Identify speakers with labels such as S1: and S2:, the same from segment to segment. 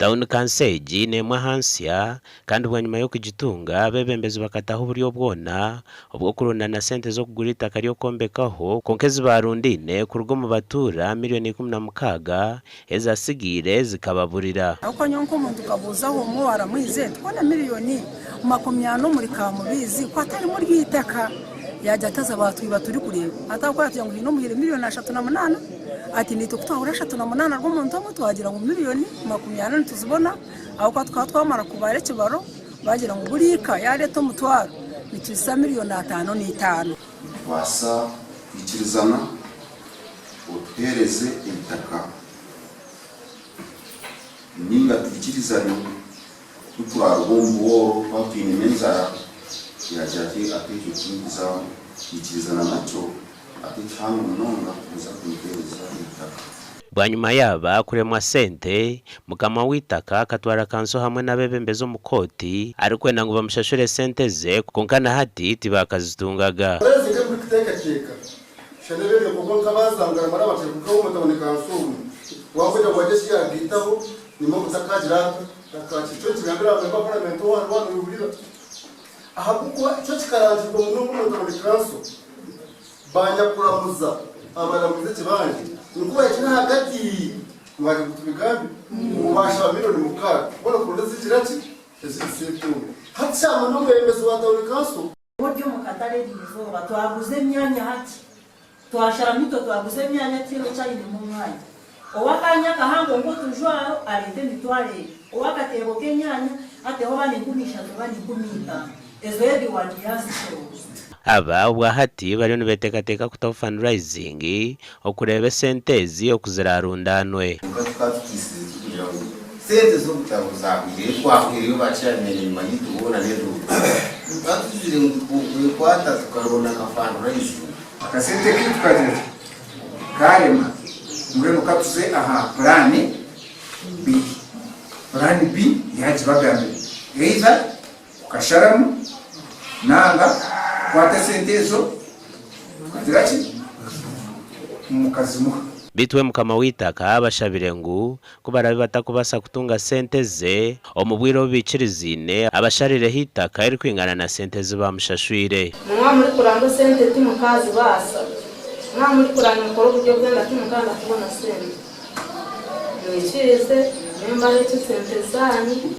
S1: Town Kanseji nemwe hansia kandi bwanyuma yo kugitunga bebembezi bakataho uburyo bwona ubwo kurundana sente zo kugura itaka ryo kombekaho konkezi barundine ku rugo mu batura miliyoni 16 ezasigire zikababurira
S2: uko nyonko umuntu kabuzaho mu waramwize twona miliyoni 20 muri kamubizi ko atari muri ryitaka yajya ataza batwiba turi kureba atakora ati ngo no muhire miliyoni 38 ati nito kutahura 38 rw'umuntu ngo twagira ngo miliyoni 20 tuzibona aho kwa twamara kubare kibaro bagira ngo burika yare to mutwaro nikisa miliyoni 5 n'itanu
S3: wasa ikirizana utereze itaka ninga tukirizana tuturaro bombo batwine menzara yajati atejo kingiza ikirizana nacho atithangu nonga kuza kuntereza itaka
S1: bwanyuma yaba kuremwa sente mukama witaka katwara kanso hamwe nabebembezo mukoti ariko ngo bamushashure sente ze konkana hati tibakazitungaga
S4: prezike kuteka cheka shanelele kokonka bazangara marabache kuko mutabone kanso wakuja wajeshi ya gitaho nimo kutakajira takachi cyo kigambira aba parliament wano yubulira ahakuko cyo kikaranze ko muno mutabone kanso banya kuramuza abaramuze kibanje nuko yakina hagati mwaje kutubigambi mubasha miliyoni mukara bona kurondeza kirati esisetu hatsa no bembezo batawuri kanso
S5: buryo mukatare dizo batwaguze myanya hati twashara mito twaguze myanya tiro cyane mu mwanya owakanya kahango ngo tujwaro arinde mitware owakatebo kenyanya ateho bani kumisha bani kumita ezedi wadiyazi
S1: aba wahati bari nibetekateka kutaho fundraising okurebe sentezi okuzirarundanwe
S6: sente zo kutabuzakuye kwakwiriye bacane nyuma y'itubona rero batuzire ngo kwata tukarona ka fundraising
S7: akasente kitwaje karema ngweno katuze aha plan B yaje bagambe either ukasharamu nanga kwata sentezo kuzirachi mukazimuha
S1: bitwe mukama witaka abashabire ngo kubarabe batakubasa kutunga sente ze omubwiro bikirizine abasharire hitaka iri kwingana na sente ze bamushashwire
S5: mwa muri kuranga sente timukazi basa mwa muri kuranga mukoro buryo bwenda timukanda kubona sente nishirize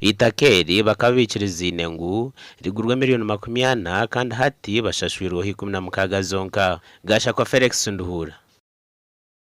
S1: itakeri bakabikirizine ngo rigurwe miliyoni 20 kandi hati bashashwirwa 16 zonka gasha kwa Felix Nduhura.